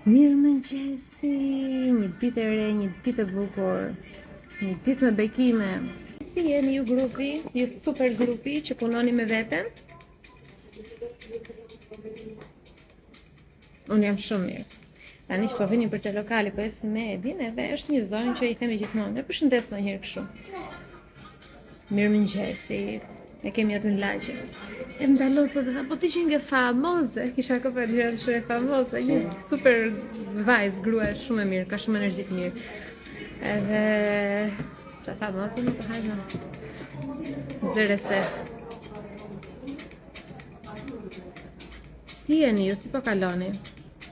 Mirëmëngjesi, një ditë e re, një ditë e bukur, një ditë me bekime. Si jeni ju grupi, ju super grupi që punoni me veten? Unë jam shumë mirë. Tani që po vini për te lokali, po esi me Edin, edhe është një zonjë që i themi gjithmonë. E përshëndes më njërë kështu. Mirëmëngjesi, e kemi aty në lagje. E më dalon sot dhe tha, po ti që nga famoze, kisha këpër gjërë shumë e famoze, një super vajzë, grua shumë e mirë, ka shumë energji të mirë. Edhe, qa famoze më të hajnë, zëre se. Si jeni ju, si po kaloni?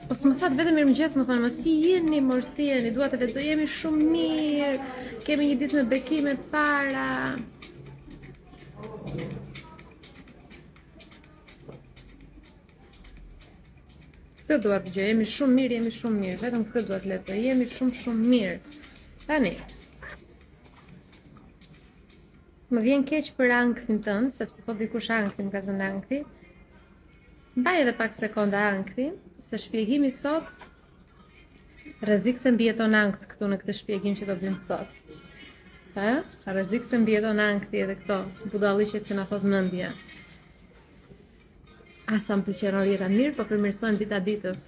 Po s'më thatë vetëm mirëmëngjes, më thonë, më si jeni, mor si jeni, dua të lexoj, jemi shumë mirë, kemi një ditë me bekime para. Këtë dua të gjë, jemi shumë mirë, vetëm këtë dua të lexoj, jemi shumë mirë. Tani, më vjen keq për ankthim tënd, sepse po dikush ankthim ka zënë ankthi. Mbaj edhe pak sekonda ankthi, se shpjegimi sot rrezik se mbijeton ankth këtu në këtë shpjegim që do bëjmë sot. Rrezik se mbijeton ankthi edhe këto budalliqet që na thot mendja. Sa më pëlqen orjeta mirë, po përmirësojmë dita ditës.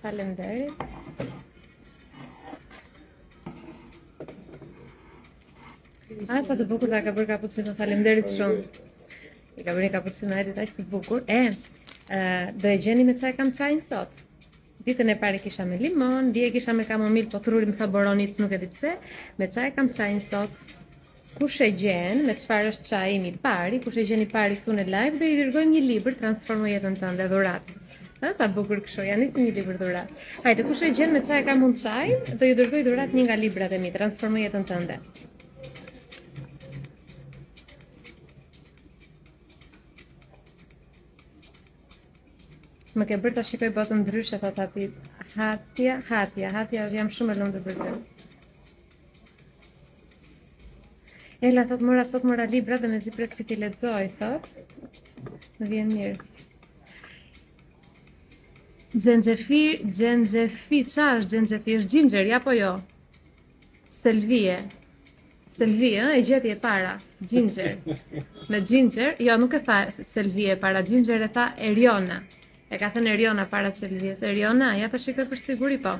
Faleminderit. Sa të bukur ta ka bërë kapuçino, faleminderit shumë. I ka bërë kapuçino Edit aq të bukur. Do e gjeni me çaj kam çajin sot. Ditën e parë kisha me limon, dje kisha me kamomil, po truri më tha boronic, nuk e di pse. Me çaj kam çajin sot. Kush e gjen, me çfarë është çaji im i pari, kush e gjen i pari këtu në live, do i dërgojmë një libër, Transformo jetën tënde, dhuratë. Sa bukur kështu, ja nisim një libër dhuratë. Hajde, kush e gjen me çaj kam unë çaj, do i dërgoj dhuratë një nga librat e mi, Transformo jetën tënde. Më ke bërë ta shikoj botën ndryshe, thot Hati. Hatja, jam shumë e lumtur për ty. Ela thot sot mora libra dhe mezi pres që ti lexoj, thot. Më vjen mirë. Xhenxhefir, qa është xhenxhefir? Është ginger, ja po jo? Selvie, e gjeti e para, ginger. Me ginger, jo nuk e tha Selvie e para, ginger e tha Eriona. E ka thënë Eriona para Selvies. Eriona, ja të shikoj për siguri po.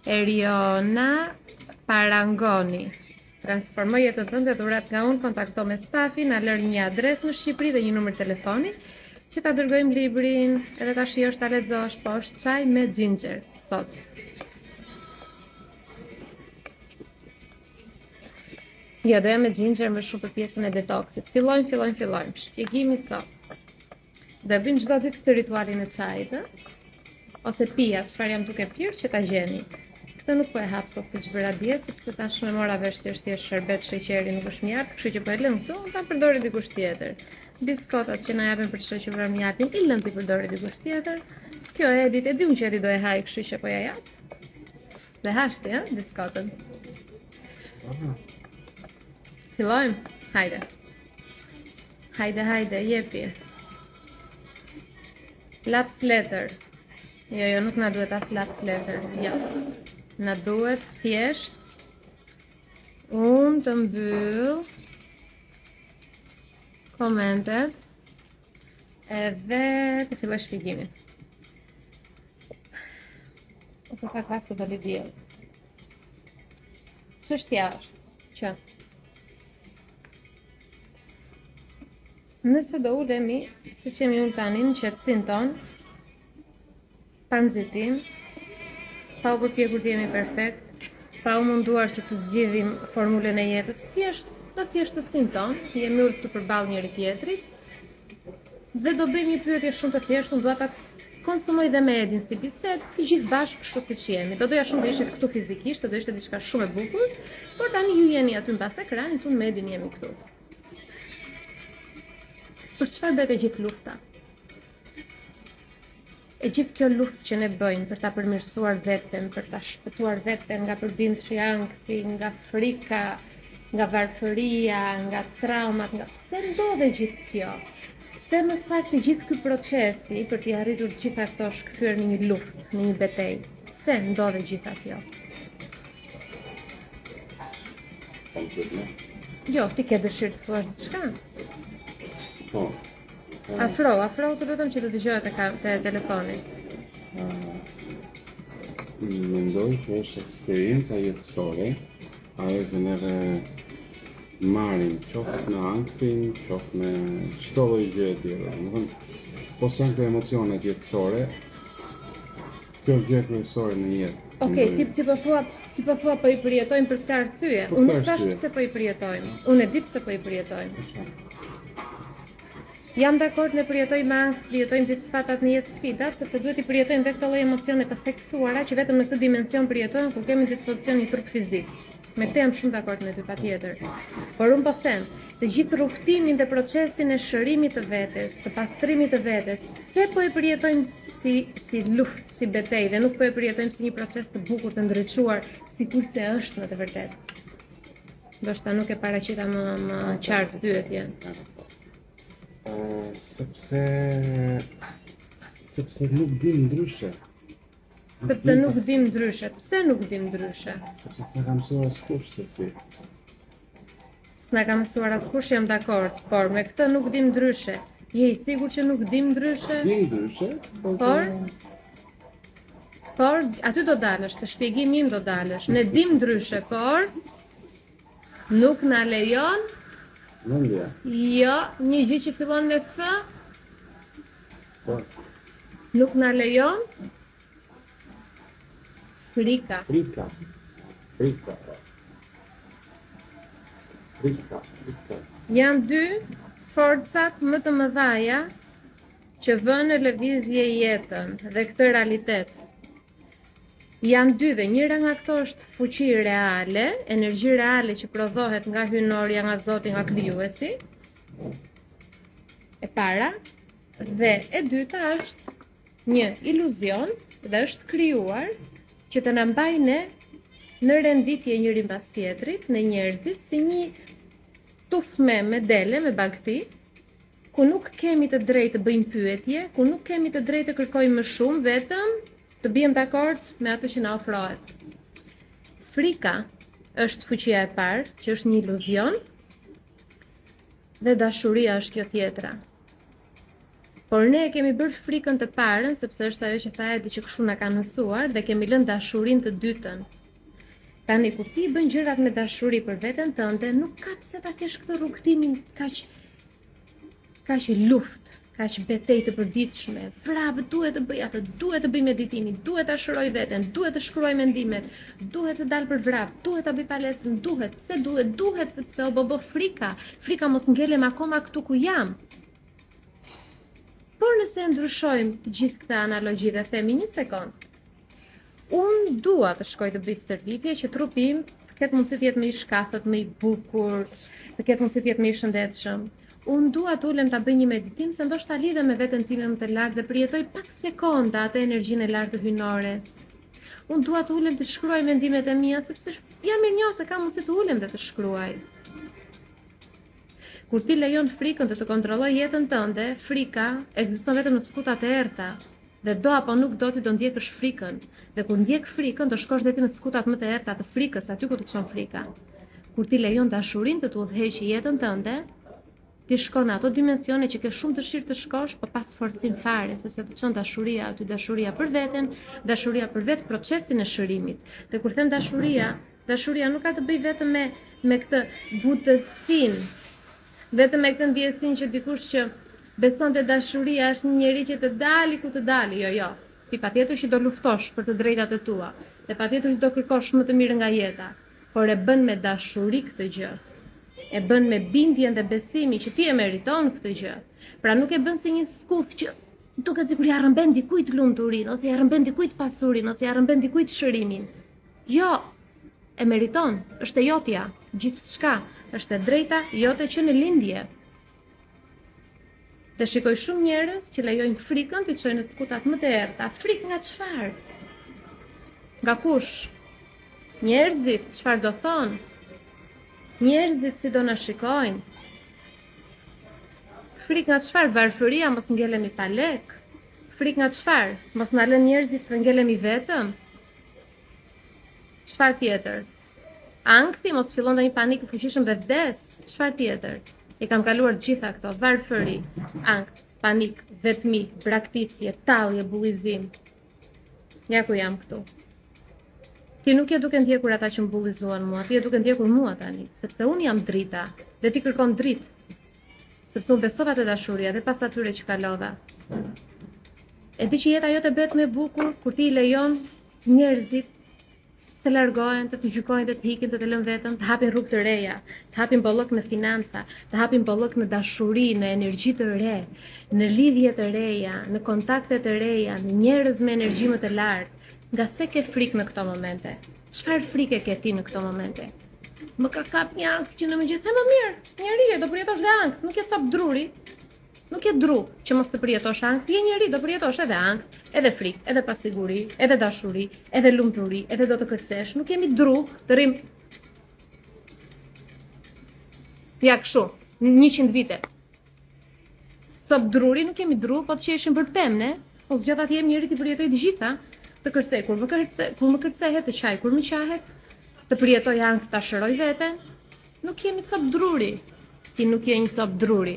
Eriona Parangoni. Transformo jetën tënde, dhurat nga unë, kontakto me stafi, na lër një adres në Shqipëri dhe një numër telefoni, që ta dërgojmë librin, edhe ta shijosh, ta lexosh, po është çaj me ginger sot. Jo, doja me ginger më shumë për pjesën e detoxit. Fillojmë. Shpjegimi sot. Do e bëjmë çdo ditë këtë ritualin e çajit, ose pija, çfarë jam duke pirë që ta gjeni. Këtë nuk po e hap sot siç bëra dje, sepse tash më mora vesh që është thjesht sherbet sheqeri, nuk është mjalt, kështu që po e lëm këtu, ta përdori dikush tjetër. Biskotat që na japin për të shoqëruar mjaltin, i lëm ti përdori dikush tjetër. Kjo Edit, e di unë që Edit do e haj, kështu që po ja jap. Le hash ti, biskotën. Fillojmë? Hajde, jepi. Laps letter. Jo, nuk na duhet as laps letter. Jo. Na duhet thjesht unë të mbyll komentet edhe të filloj shpjegimin. O të pak se do li diell. Çështja është që nëse do ulemi, si që jemi unë tani, në qetësin ton, pa nxitim, pa u përpjekur të jemi perfekt, pa u munduar që të zgjidhim formulën e jetës, në thjeshtësinë ton, jemi ulë të përballë njëri tjetrit, dhe do bëjmë një pyetje shumë të thjeshtë, unë dua ta konsumoj dhe me Edin si bisedë, të gjithë bashkë kështu siç jemi. Do doja shumë të ishit këtu fizikisht, do ishte diçka shumë e bukur, por tani ju jeni aty mbas ekranit, unë me Edin jemi këtu. Për çfarë bëhet e gjithë lufta? E gjithë kjo luftë që ne bëjmë për ta përmirësuar veten, për ta shpëtuar veten nga përbindësi ankthi, nga frika, nga varfëria, nga traumat, nga pse ndodhe gjithë kjo? Pse më saktë gjithë ky procesi për t'i arritur të gjitha këto është kthyer në një luftë, në një betejë? Pse ndodhe gjitha kjo? Jo, ti ke dëshirë të thuash diçka? Po. Afro të lutem që të dëgjohet te telefoni. Mendoj që është eksperienca jetësore, ajo që neve marrim qoftë në ankthim, qoftë me çdo lloj gjëje tjetër. Domethënë, po sa këto emocionet jetësore, kjo gjë kryesore në jetë. Okej, ti po thua po i përjetojmë për këtë arsye. Unë nuk thash pse po i përjetojmë. Unë e di pse po i përjetojmë. Jam dakord ne përjetojmë ankth, përjetojmë disa fatat në jetë sfida, sepse duhet i përjetojmë dhe këto lloj emocione të theksuara që vetëm në këtë dimension përjetojnë kur kemi në dispozicion një trup fizik. Me këtë jam shumë dakord me ty patjetër. Por unë po them, të gjithë rrugtimin dhe procesin e shërimit të vetes, të pastrimit të vetes, pse po e përjetojmë si luftë, si betejë dhe nuk po e përjetojmë si një proces të bukur të ndriçuar, sikurse është në të vërtetë. Ndoshta nuk e paraqita më qartë pyetjen. Sepse nuk dim ndryshe. Sepse nuk dim ndryshe. Pse nuk dim ndryshe? Sepse s'na ka mësuar askush se si. S'na ka mësuar askush, jam dakord, por me këtë nuk dim ndryshe. Je i sigurt që nuk dim ndryshe? Dim ndryshe, por aty do dalësh, të shpjegimi im do dalësh. Ne dim ndryshe, por nuk na lejon. Mendja. Jo, një gjë që fillon me F. Po. Nuk na lejon. Frika. Janë dy forcat më të mëdhaja që vënë në lëvizje jetën dhe këtë realitet. Janë dy dhe njëra nga këto është fuqi reale, energji reale që prodhohet nga hynorja, nga Zoti, nga krijuesi. E para, dhe e dyta është një iluzion dhe është krijuar që të na mbajë ne në renditje njëri mbas tjetrit, në njerëzit si një tufme me dele, me bagti, ku nuk kemi të drejtë të bëjmë pyetje, ku nuk kemi të drejtë të kërkojmë më shumë, vetëm të bijem dakord me atë që na ofrohet. Frika është fuqia e parë, që është një iluzion, dhe dashuria është kjo tjetra. Por ne e kemi bërë frikën të parën, sepse është ajo që tha Edi që kështu na kanë mësuar, dhe kemi lënë dashurinë të dytën. Tani kur ti bën gjërat me dashuri për veten tënde, nuk ka pse ta kesh këtë rrugtimin kaq luftë, kaq betejë të përditshme. Vrap, duhet të bëj atë, duhet të bëj meditimin, duhet ta shëroj veten, duhet të shkruaj mendimet, duhet të dal për vrap, duhet ta bëj palestrën, duhet. Pse duhet? Duhet sepse o bobo frika mos ngelem akoma këtu ku jam. Por nëse ndryshojmë të gjithë këta analogji dhe themi një sekond, unë dua të shkoj të bëj stërvitje që trupi im të ketë mundësi të jetë më i shkathët, më i bukur, të ketë mundësi të jetë më i shëndetshëm. Unë dua të ulem ta bëj një meditim se ndoshta lidhem me veten time më të lartë dhe përjetoj pak sekonda atë energjinë e lartë të hynores. Unë dua të ulem të shkruaj mendimet e mia sepse jam mirënjohës se kam mundësi të ulem dhe të shkruaj. Kur ti lejon frikën të kontrolloj jetën tënde, frika ekziston vetëm në skutat e errta. Dhe do apo nuk do ti do ndjekësh frikën. Dhe kur ndjek frikën, do shkosh deri në skutat më të errta të frikës, aty ku të çon frika. Kur ti lejon dashurinë të udhëheqë jetën tënde, ti shkon në ato dimensione që ke shumë dëshirë të shkosh, por pas forcim fare, sepse të çon dashuria aty, dashuria për veten, dashuria për vetë procesin e shërimit. Dhe kur them dashuria nuk ka të bëjë vetëm me këtë butësinë, vetëm me këtë ndjesinë që dikush që beson te dashuria është një njeri që të dali ku të dali, jo. Ti patjetër që do luftosh për të drejtat e tua, dhe patjetër që do kërkosh më të mirë nga jeta, por e bën me dashuri këtë gjë. E bën me bindjen dhe besimin që ti e meriton këtë gjë. Pra nuk e bën si një skuf që duket sikur ja rrëmben dikujt lumturinë, ose ja rrëmben dikujt pasurinë, ose ja rrëmben dikujt shërimin. Jo, e meriton, është e jotja, gjithçka, është e drejta jote që në lindje. Dhe shikoj shumë njerëz që lejojnë frikën të çojnë në skutat më të errta. Frikë nga çfarë? Nga kush? Njerëzit, çfarë do thonë? Njerëzit si do na shikojnë? Frikë nga çfarë? Varfëria, mos ngelemi pa lek. Frikë nga çfarë? Mos na lën njerëzit të ngelemi vetëm. Çfarë tjetër? Ankthi, mos fillon ndonjë panik i fuqishëm dhe vdes. Çfarë tjetër? I kam kaluar gjitha këto, varfëri, ankth, panik, vetmi, braktisje, tallje, bullizim. Ja ku jam këtu. Ti nuk je duke ndjekur ata që mbullizuan mua, ti je duke ndjekur mua tani, sepse unë jam drita dhe ti kërkon dritë. Sepse unë besova te dashuria dhe pas atyre që kalova. E di që jeta jote bëhet më e bukur kur ti i lejon njerëzit të largohen, të gjykojnë, të hikin, të lënë vetëm, të hapin rrugë të reja, të hapin bollok në financa, të hapin bollok në dashuri, në energji të re, në lidhje të reja, në kontakte të reja, në njerëz me energji më të lartë. Nga se ke frikë në këto momente? Çfarë frike ke ti në këto momente? Më ka kap një ankth që në mëngjes më mirë. Njeri, do përjetosh dhe ankth, nuk je cap druri. Nuk je dru që mos të përjetosh ankth, je njeri, do përjetosh edhe ankth, edhe frikë, edhe pasiguri, edhe dashuri, edhe lumturi, edhe do të kërcesh. Nuk jemi dru të rrim. Ja kështu, 100 vite. Cap druri, nuk jemi dru, po të qeshim për pemë, ne? Po zgjata të jem njeri të përjetoj të gjitha, të kërcej, kur më kërcehet, të qaj, kur më qahet, të përjetoj ankth, ta shëroj veten. Nuk jemi cap druri. Ti nuk je një cap druri.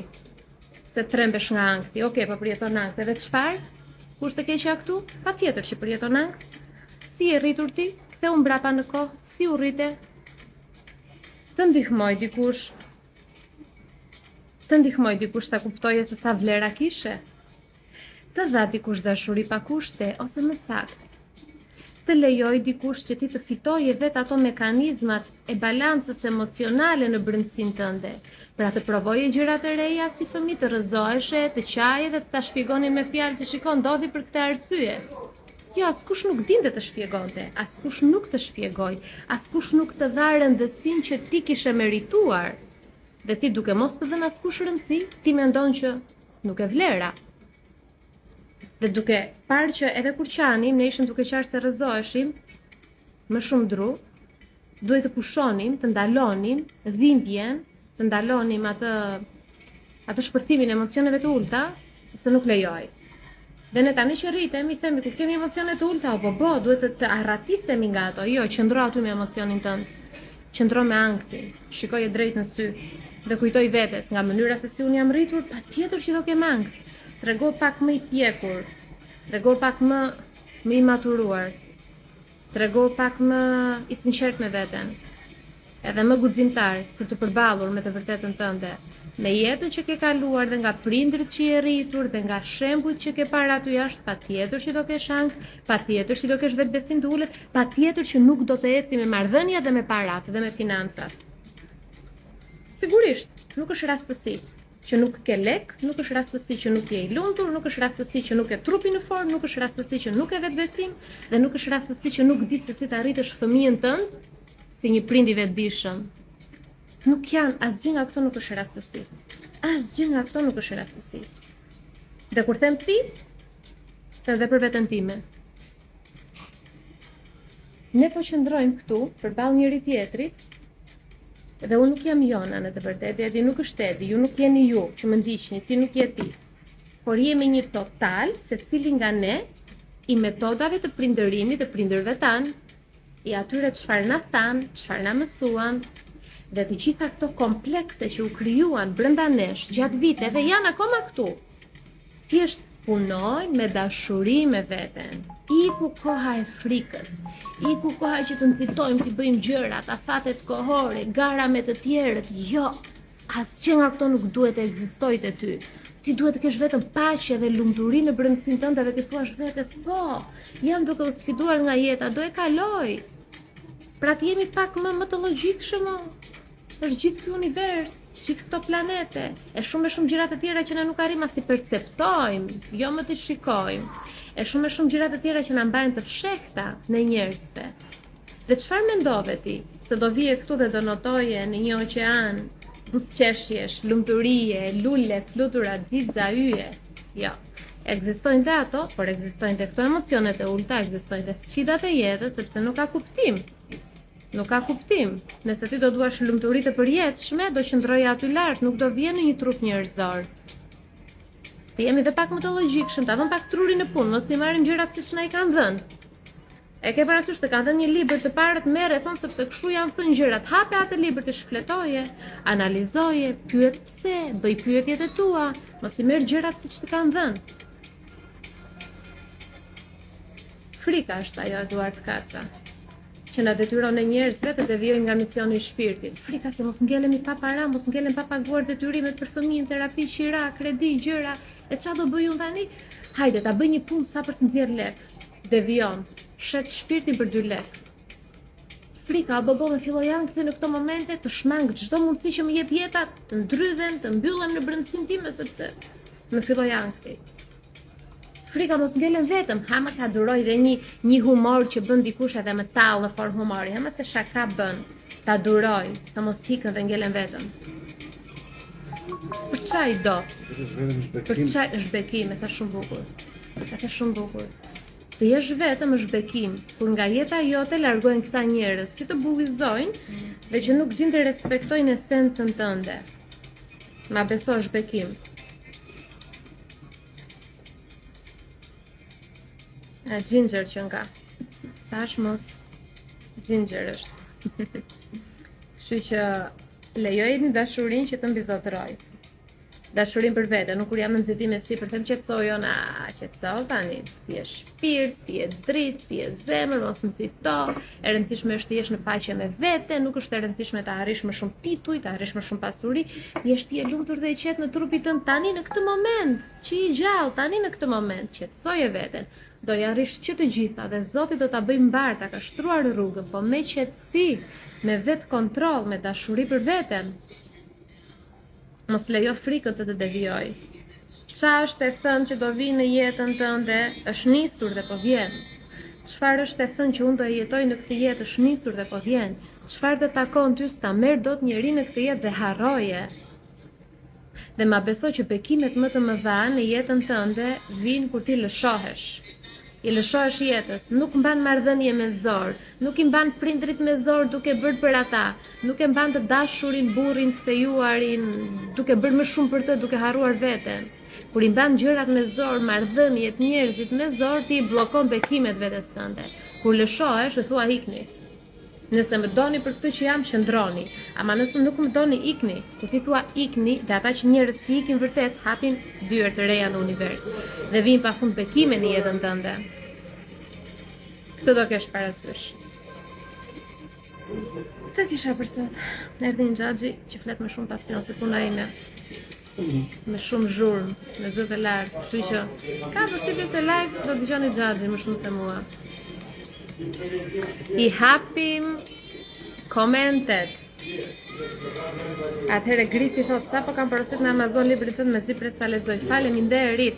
Se trembesh nga ankthi. Okej, po përjeton ankth. Edhe çfarë? Kush të keqja këtu? Patjetër që përjeton ankth. Si e rritur ti? Ktheu mbrapa në kohë, si u rrite? Të ndihmoj dikush. Të ndihmoj dikush ta kuptoje se sa vlera kishe. Të dha dikush dashuri pa kushte, ose më saktë, të lejoj dikush që ti të fitoje vetë ato mekanizmat e balancës emocionale në brendësinë tënde. Pra të provoje gjëra të reja si fëmijë, të rrëzoheshe, të qaje dhe të ta shpjegonin me fjalë që shikon ndodhi për këtë arsye. Jo, askush nuk dinte të shpjegonte, askush nuk të shpjegoj, askush nuk të dha rëndësinë që ti kishe merituar. Dhe ti duke mos të dhënë askush rëndësi, ti mendon që nuk e vlera. Dhe duke parë që edhe kur qanim, ne ishim duke qarë se rrëzoheshim, më shumë dru, duhet të pushonim, të ndalonim dhimbjen, të ndalonim atë shpërthimin e emocioneve të ulta, sepse nuk lejoj. Dhe ne tani që rritem, i themi, kur kemi emocione të ulta, duhet të arratisemi nga ato. Jo, qëndro aty me emocionin tënd. Qëndro me anktin, shikoje drejt në sy dhe kujtoj vetes nga mënyra se si unë jam rritur, patjetër që do kem ankth. Trego pak më i pjekur, trego pak më i maturuar, trego pak më i sinqert me veten, edhe më guximtar për të përballur me të vërtetën tënde, me jetën që ke kaluar dhe nga prindrit që je rritur dhe nga shembujt që ke parë aty jashtë. Patjetër që do kesh ankth, patjetër që do kesh vetbesim të ulët, patjetër që nuk do të eci me marrëdhënia dhe me parat dhe me financat. Sigurisht, nuk është rastësi që nuk ke lek, nuk është rastësi që nuk je i lumtur, nuk është rastësi që nuk ke trupin në formë, nuk është rastësi që nuk ke vetbesim dhe nuk është rastësi që nuk di se si të arritësh fëmijën tënd si një prind i vetëdijshëm. Nuk janë, asgjë nga këto nuk është rastësi. Asgjë nga këto nuk është rastësi. Dhe kur them ti, them dhe për veten time. Ne po qëndrojmë këtu përballë njëri tjetrit. Dhe unë nuk jam Jona në të vërtetë, Edi nuk është Edi, ju nuk jeni ju që më ndiqni, ti nuk je ti. Por jemi një total, secili nga ne, i metodave të prindërimit të prindërve tanë, i atyre çfarë na thanë, çfarë na mësuan, dhe të gjitha këto komplekse që u krijuan brenda nesh gjatë viteve janë akoma këtu. Thjesht punoj me dashuri me veten. Iku koha e frikës, iku koha që të nxitojmë të bëjmë gjërat, afatet kohore, gara me të tjerët. Jo, asgjë nga këto nuk duhet të ekzistojë te ty. Ti duhet të kesh vetëm paqe dhe lumturi në brendësinë tënde dhe të thuash vetes, po, jam duke u sfiduar nga jeta, do e kaloj. Pra të jemi pak më të logjikshëm. Është gjithë ky univers, gjithë këto planete, e shumë gjëra të tjera që ne nuk arrim as t'i perceptojmë, jo më t'i shikojmë. E shumë gjëra të tjera që na mbajnë të fshehta në njerëzve. Dhe çfarë mendove ti? Se do vije këtu dhe do notoje në një oqean buzëqeshjesh, lumturie, lule, flutura, xixa, yje. Jo. Ekzistojnë dhe ato, por ekzistojnë dhe këto emocionet e ulta, ekzistojnë dhe sfidat e jetës, sepse nuk ka kuptim. Nuk ka kuptim. Nëse ti do duash lumturi të përjetshme, do qëndroj aty lart, nuk do vjen në një trup njerëzor. Të jemi dhe pak më të logjikshëm, ta vëm pak trurin në punë, mos t'i marrim gjërat siç na i kanë dhënë. E ke parasysh të kanë dhënë një libër të parë të merre thon sepse kështu janë thënë gjërat. Hape atë libër të shfletoje, analizoje, pyet pse, bëj pyetjet e tua, mos i merr gjërat siç të kanë dhënë. Frika është ajo, Eduard Kaca, që na detyron e njerëzve të devijojnë nga misioni i shpirtit. Frika se mos ngelemi pa para, mos ngelen pa paguar detyrimet për fëmijën, terapi, qira, kredi, gjëra. E çfarë do bëj unë tani? Hajde, ta bëj një punë sa për të nxjerr lek. Devijon, shet shpirtin për 2 lek. Frika o bëgo me filloj ankthi në këto momente të shmang çdo mundësi që më jep jeta, të ndrydhem, të mbyllem në brendësinë time sepse më filloj ankthi. Frika mos ngelen vetëm, hama ka duroj dhe një humor që bën dikush edhe me tallë në formë humori, hama se shaka bën, ta duroj, sa mos hikën dhe ngelen vetëm. Për çaj do? Për çaj është bekim, e tha shumë bukur. E tha shumë bukur. Të jesh vetëm është bekim, kur nga jeta jote largohen këta njerëz që të bullizojnë dhe që nuk din të respektojnë esencën tënde. Ma beso është bekim. Ginger që nga. Tash mos Ginger është. Kështu që lejojeni dashurinë që të mbizotëroj. Dashurinë për vete, nuk kur jam në nxitime sipër, them qetësojo, na qetëso tani. Ti je shpirt, ti je dritë, ti je zemër, mos nxito. E rëndësishme është të jesh në paqe me vete, nuk është e rëndësishme të arrish më shumë tituj, të arrish më shumë pasuri. Ti je lumtur dhe i qetë në trupin tënd tani në këtë moment, që i gjallë tani në këtë moment, qetësoje veten. Do i arrish që të gjitha dhe Zoti do ta bëjë mbar, ta ka shtruar rrugën, po me qetësi, me vetë kontroll, me dashuri për veten. Mos lejo frikën të devijoj. Qa është e thënë që do vi në jetën tënde, është nisur dhe po vjen. Çfarë është e thënë që unë do e jetoj në këtë jetë, është nisur dhe po vjen. Çfarë do takon ty s'ta merr dot njeri në këtë jetë dhe harroje. Dhe ma beso që bekimet më të mëdha në jetën tënde vinë kur ti lëshohesh. I lëshohesh jetës, nuk mban marrëdhënie me zor, nuk i mban prindrit me zor duke bërë për ata, nuk e mban të dashurin, burrin, të fejuarin, duke bërë më shumë për të, duke harruar veten. Kur i mban gjërat me zor, marrëdhëniet, njerëzit me zor, ti i bllokon bekimet vetes tënde. Kur lëshohesh, e thua ikni. Nëse më doni për këtë që jam, qëndroni. Ama nëse nuk më doni, ikni. Kur ti thua ikni, dhe ata që njerëz që ikin vërtet hapin dyert të reja në univers dhe vijnë pafund bekime në jetën tënde. Këtë do kesh parasysh. Këtë kisha për sot. Erdhi një xhaxhi që flet me shumë pasion se puna ime. Me shumë zhurmë, me zë të lartë, kështu që ka përshtypjen se live do dëgjoni xhaxhin më shumë se mua. I hapim komentet. Atëherë Grisi thot sa po kam porosit në Amazon librin tënd me zipres ta lexoj. Faleminderit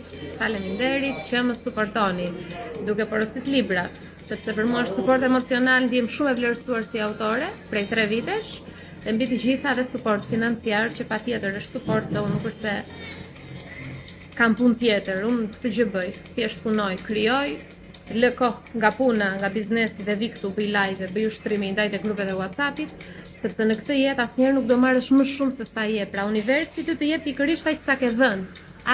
që më suportoni duke porosit librat, sepse për mua është suport emocional, ndiem shumë e vlerësuar si autore prej 3 vitesh, dhe mbi të gjitha dhe suport financiar që patjetër është suport se unë nuk është se kam punë tjetër, unë këtë gjë bëj, thjesht punoj, krijoj, lë kohë nga puna, nga biznesi dhe vi këtu bëj live, bëj ushtrime ndaj te grupet e WhatsAppit, sepse në këtë jetë asnjëherë nuk do marrësh më shumë se sa je. Pra universi ty të jep pikërisht aq sa ke dhënë,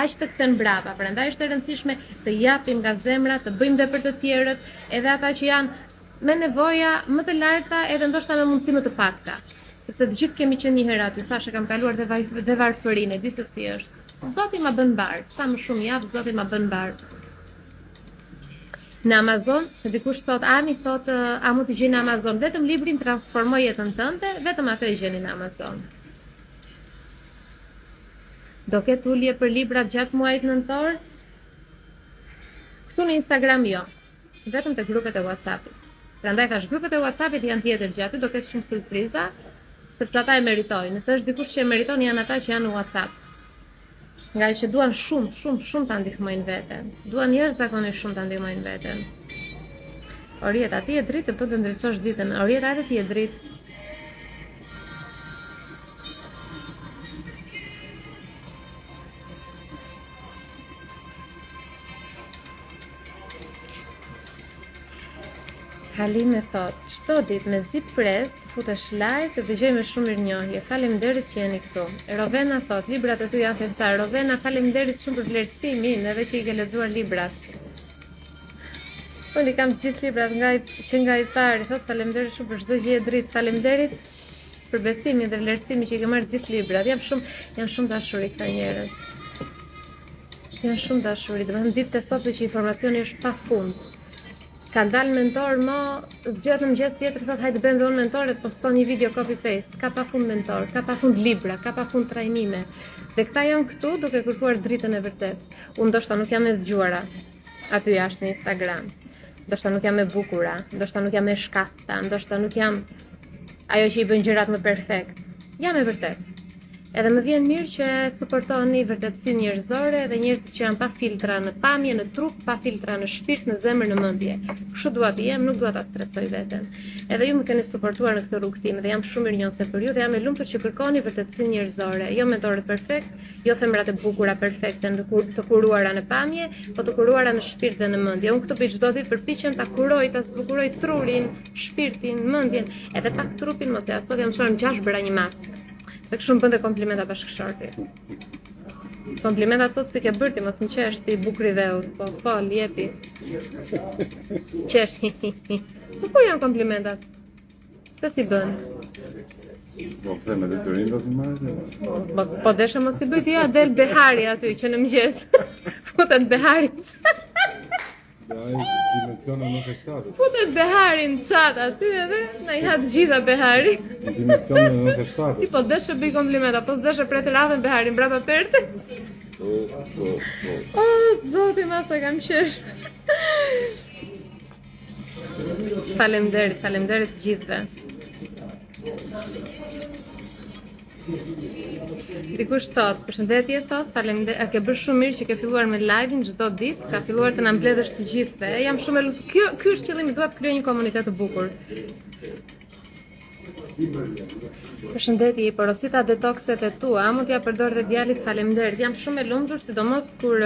aq të kthen brapa. Prandaj është e rëndësishme të japim nga zemra, të bëjmë dhe për të tjerët, edhe ata që janë me nevoja më të larta, edhe ndoshta me mundësi më të pakta. Sepse të gjithë kemi qenë një herë aty, thashë kam kaluar dhe varfërinë, di se si është. Zoti ma bën mbar, sa më shumë jap, Zoti ma bën mbar. Në Amazon, se dikush thot, Ani thot, a mund të gjeni në Amazon vetëm librin Transformoj jetën tënde, vetëm atë e gjeni në Amazon. Do ketë ulje për librat gjatë muajit nëntor? Këtu në Instagram jo, vetëm te grupet e WhatsAppit. Prandaj thash grupet e WhatsAppit janë tjetër gjatë, do ketë shumë surpriza, sepse ata e meritojnë. Nëse është dikush që e meriton, janë ata që janë në WhatsApp. Nga që duan shumë ta ndihmojnë veten. Duan jashtëzakonisht shumë ta ndihmojnë veten. Orieta, ti je dritë të të ndriçosh ditën. Orieta, edhe ti je dritë. Halime thot, çdo ditë me zi pres, futesh live të dëgjoj me shumë mirënjohje. Faleminderit që jeni këtu. Rovena thot, librat e tu janë thesar. Rovena, faleminderit shumë për vlerësimin, edhe që i ke lexuar librat. Unë i kam të gjithë librat nga i pari, thot faleminderit shumë për çdo gjë e dritë. Faleminderit për besimin dhe vlerësimin që i ke marrë të gjithë librat. Janë shumë dashuri këta njerëz. Janë shumë dashuri, domethënë ditët e sotme që informacioni është pafund. Ka dalë mentor, zgjohet në mëngjes tjetër thot hajde bëjmë dhe unë mentore të poston një video copy paste. Ka pafund mentor, ka pafund libra, ka pafund trajnime. Dhe këta janë këtu duke kërkuar dritën e vërtet. Unë ndoshta nuk jam e zgjuara aty jashtë në Instagram. Ndoshta nuk jam e bukura, ndoshta nuk jam e shkathta, ndoshta nuk jam ajo që i bën gjërat më perfekt. Jam e vërtet. Edhe më vjen mirë që suportoni vërtetësinë njerëzore dhe njerëzit që janë pa filtra në pamje, në trup, pa filtra në shpirt, në zemër, në mendje. Kështu dua të jem, nuk dua ta stresoj veten. Edhe ju më keni suportuar në këtë rrugtim dhe jam shumë mirënjohëse për ju dhe jam e lumtur që kërkoni vërtetësinë njerëzore, jo mentorët perfekt, jo femrat e bukura perfekte të kuruara në pamje, po të kuruara në shpirt dhe në mendje. Unë këtu bëj çdo ditë përpiqem ta kuroj, ta zbukuroj trurin, shpirtin, mendjen, edhe pak trupin, mos e sot jam çuar 6 bëra një mask. Se kështu më bënte komplimenta bashkëshorti. Komplimentat sot si ke bërti, mos më qesh si bukri dheut, po fol, jepi. Qesh, po janë komplimentat? Se si bën? Po pse me detyrim do t'i marrësh? Po desha mos i bëjt, ja del Behari aty, që në mëngjes. Futet Beharit. Ai dimensione nuk e shtatës. Futet Behari në chat aty edhe na i ha të gjitha Behari. Dimensione nuk e shtatës. Ti po deshe bëj komplimenta, po s'deshe pret radhën Beharin brapa pertës. Zoti ma se kam qesh. Faleminderit të gjithëve. Dikush thot, përshëndetje thot, faleminderit, a ke bërë shumë mirë që ke filluar me live-in çdo ditë, ka filluar të na mbledhësh të gjithëve. Jam shumë e lumtur. Ky është qëllimi, dua të krijoj një komunitet të bukur. Përshëndetje, porosita detokset e tua, mund t'ja përdor dhe djalit, faleminderit. Jam shumë e lumtur, sidomos kur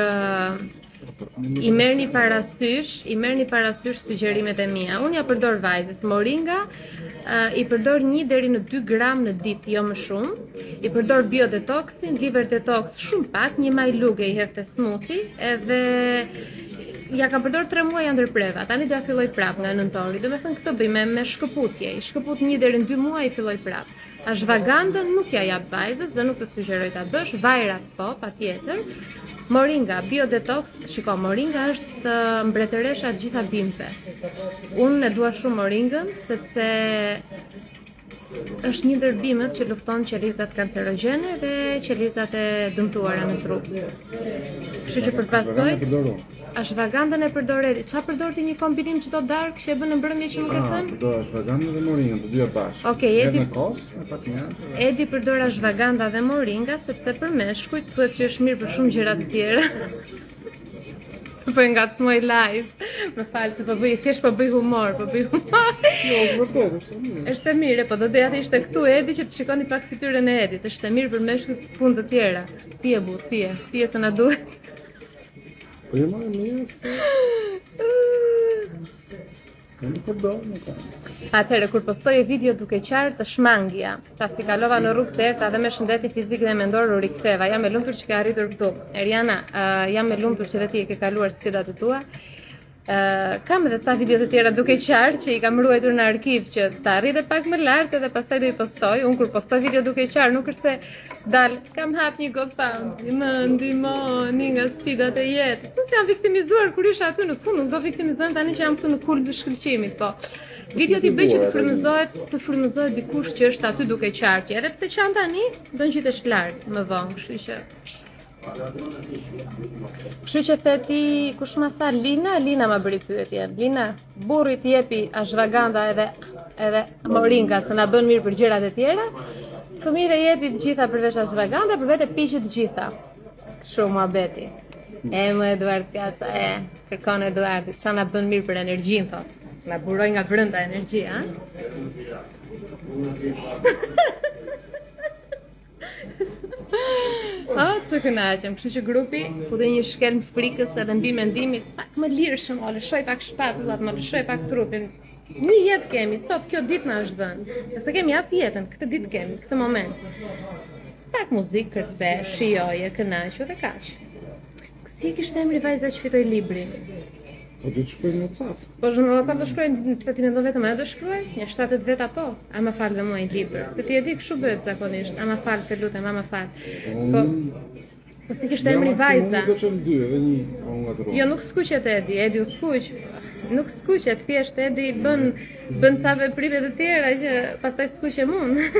i merrni parasysh sugjerimet e mia. Unë ja përdor vajzës moringa, i përdor 1 deri në 2 gram në ditë, jo më shumë. I përdor biodetoxin, liver detox shumë pak, një majluge i hedh te smoothie, edhe ja kam përdor 3 muaj ndërpreva. Tani do ja filloj prap nga nëntori. Domethënë këtë bëj me shkëputje. I shkëput 1 deri në 2 muaj i filloj prap. Ashwagandën nuk ja jap vajzës dhe nuk të sugjeroj ta bësh, vajrat po, patjetër. Moringa, biodetox, shiko, moringa është mbretëresha të gjitha bimëve. Unë e dua shumë moringën, sepse është një ndër bimët që lufton qelizat kancerogjene dhe qelizat e dëmtuara në trup. Kështu që përpasoj, ashwagandën e përdor Edi. Çfarë përdor ti, një kombinim çdo darkë që e bën në mbrëmje që nuk e thën? Përdor ashwagandën dhe moringën, të dyja bashkë. Okej, Edi. Edi përdor ashwaganda dhe moringa sepse për meshkujt thuhet që është mirë për shumë gjëra të tjera. Se po ngacmoj live. Më fal se po bëj, thjesht po bëj humor. Jo, vërtet, është mirë. Është e mirë, po do doja të ishte këtu Edi që të shikoni pak fytyrën e Edit. Është e mirë për meshkujt punë të tjera. Pije burr, pije se na duhet. Po e marrë mirë se... Nuk përdor, nuk ka. Atëherë, kur postoj video duke qarë të shmangja, pasi kalova në rrugë të errta dhe me shëndeti fizik dhe mendor u riktheva. Jam e lumtur që ke arritur këtu. Eriana, jam e lumtur që dhe ti e ke kaluar sfidat e tua. Kam edhe ca video të tjera duke qarë që i kam ruajtur në arkiv që të arrite pak më lart edhe pastaj do i postoj. Unë kur postoj video duke qarë nuk është se dal, kam hap një GoFundMe, më ndihmoni nga sfidat e jetës. Ose jam viktimizuar kur isha aty në fund, nuk do viktimizohem tani që jam këtu në kulm të shkëlqimit, po. Videot i bëj që të frymëzohet dikush që është aty duke qarë, edhe pse që tani do ngjitesh lart më vonë, kështu që theti, kush ma tha, Lina ma bëri pyetjen. Lina, burri t'i jepi ashwaganda edhe moringa se na bën mirë për gjërat e tjera. Fëmijët e jepi të gjitha përveç ashwaganda, për vetë piqet të gjitha. Shumë muhabeti. Më Eduard Kaca, kërkon Eduardi, ça na bën mirë për energjinë, thot. Na buroj nga brenda energji, ha? Që kënaqem, kështu që grupi futi një shkelm frikës edhe mbi mendimit pak më lirshëm, o lëshoj pak shpatullat, më lëshoj pak trupin. Një jetë kemi, sot kjo ditë na është dhënë. Se s'e kemi as jetën, këtë ditë kemi, këtë moment. Pak muzikë, kërce, shijoje, kënaqu dhe kaq. Si kishte emri vajza që fitoi librin? Po du të shkruaj në WhatsApp. Po në WhatsApp do shkruaj, pse ti mendon vetëm ajo do shkruaj? Një 70 veta po. A më fal dhe mua një libër. Se ti e di kështu bëhet zakonisht. A më fal, të lutem, a më fal. Po si kishte emri vajza? Do të çon 2 edhe një nga të rrugë. Jo, nuk skuqet Edi u skuq. Nuk skuqet, thjesht Edi bën sa veprime të tjera që pastaj skuqem unë.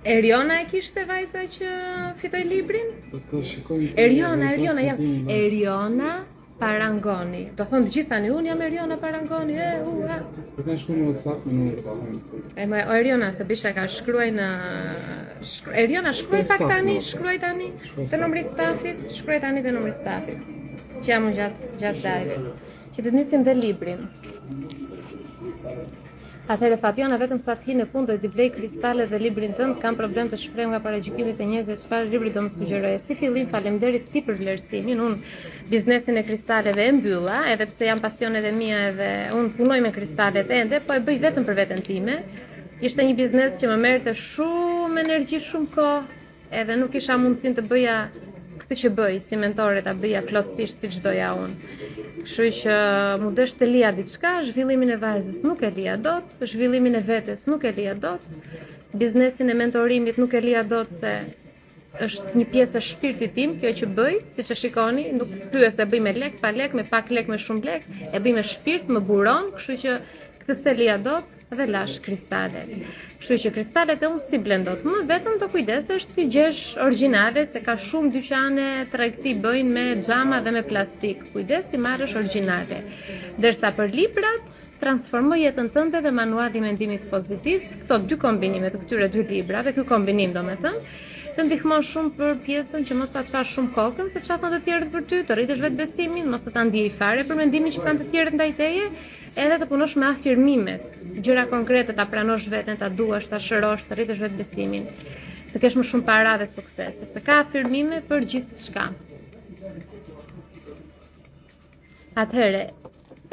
Eriona e kishte vajza që fitoi librin? Eriona jam. Eriona Parangoni. Do thonë të gjithë tani, unë jam Eriona Parangoni. Po kanë shkruar në WhatsApp me numrin. O Eriona, se bisha ka shkruaj në... Eriona, shkruaj pak tani, shkruaj tani të numri stafit, shkruaj tani të numri stafit. Që jam unë gjatë live. Që të nisim dhe librin. Atëherë Fationa vetëm sa të hi në punë do t'i blej kristale dhe librin tënd, kam problem të shpreh nga paragjykimit e njerëzve çfarë libri do më sugjeroje. Si fillim faleminderit ti për vlerësimin. Unë biznesin e kristaleve e mbylla, edhe pse janë pasionet e mia edhe unë punoj me kristalet ende, po e bëj vetëm për veten time. Ishte një biznes që më merrte shumë energji, shumë kohë, edhe nuk isha mundësinë të bëja këtë që bëj si mentore, ta bëja plotësisht siç doja unë. Kështu që mu desh të lija diçka, zhvillimin e vajzës nuk e lija dot, zhvillimin e vetes nuk e lija dot, biznesin e mentorimit nuk e lija dot se është një pjesë e shpirtit tim, kjo që bëj, siç e shikoni, nuk pyes se bëj me lek, pa lek, me pak lek, me shumë lek, e bëj me shpirt, më buron, kështu që këtë se lija dot dhe lash kristalet. Kështu që kristalet e unë si blendot, më vetëm të kujdesesh ti gjesh origjinale, se ka shumë dyqane tregti bëjnë me xhama dhe me plastik. Kujdes ti marrësh origjinale. Derisa për librat, transformo jetën tënde dhe manuali mendimit pozitiv, këto dy kombinime të këtyre dy librave, ky kombinim domethënë, të ndihmon shumë për pjesën që mos ta çash shumë kokën, se çfarë kanë të tjerët për ty, të rritësh vetbesimin, mos të ta ndiej fare për mendimin që kanë të tjerët ndaj teje, edhe të punosh me afirmimet, gjëra konkrete, ta pranosh veten, ta duash, ta shërosh, të rritësh vetbesimin, të kesh më shumë para dhe sukses, sepse ka afirmime për gjithçka. Atëherë,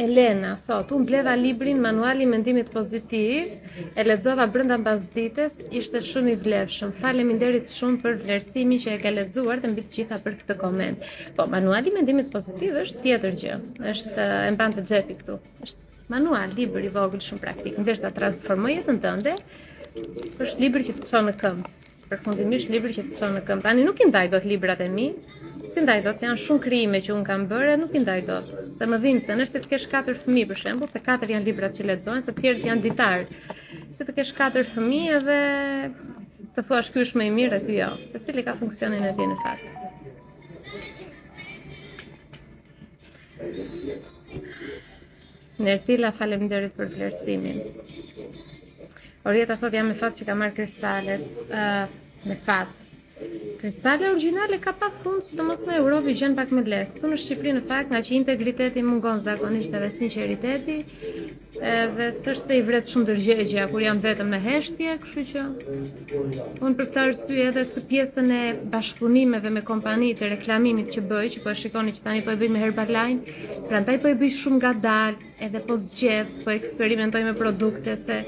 Elena thot, unë bleva librin Manuali mendimit pozitiv, e lexova brenda mbasdites, ishte shumë i vlefshëm. Faleminderit shumë për vlerësimin që e ke lexuar dhe mbi të gjitha për këtë koment. Po, Manuali mendimit pozitiv është tjetër gjë. Është e mban të xhepi këtu. Është manual, libër i vogël shumë praktik, ndërsa transformoj jetën tënde, është libër që të çon në këmbë. Përfundimisht libri që të çon në këmbë. Tani nuk i ndaj dot librat e mi. Si ndaj dot, se janë shumë krijime që un kam bërë, nuk i ndaj dot. Se më dhimbse, nëse të kesh 4 fëmijë për shembull, se 4 janë librat që lexohen, se të tjerët janë ditar. Se të kesh 4 fëmijë dhe të thuash ky është më i mirë dhe ky jo. Secili ka funksionin e tij në fakt. Nertila, faleminderit për vlerësimin. Orieta thot jam me fat që ka marrë kristalet, me fat. Kristale origjinale ka pak fund, sidomos në Europë gjen pak më lehtë. Këtu në Shqipëri në fakt nga që integriteti mungon zakonisht edhe sinqeriteti, edhe s'është se i vret shumë dërgjegja kur jam vetëm me heshtje, kështu që unë për këtë arsye edhe këtë pjesën e bashkëpunimeve me kompani të reklamimit që bëj, që po e shikoni që tani po e bëj me Herbalife, prandaj po e bëj shumë ngadalë, edhe po zgjedh, po eksperimentoj me produkte se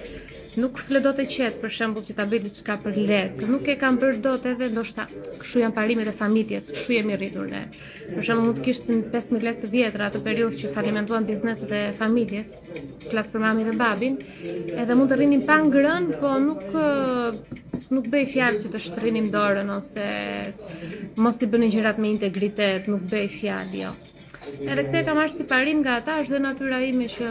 nuk fle dot e qetë, për shembull që ta bëj diçka për lek, nuk e kam bërë dot edhe ndoshta kështu janë parimet e familjes, kështu jemi rritur ne. Për shembull mund të kishte 5000 lekë të vjetra atë periudhë që falimentuan bizneset e familjes, flas për mamin dhe babin, edhe mund të rrinin pa ngrënë, po nuk bëj fjalë që të shtrinim dorën ose mos t'i bënin gjërat me integritet, nuk bëj fjalë, jo. Edhe këtë kam marrë si parim nga ata, është dhe natyra ime që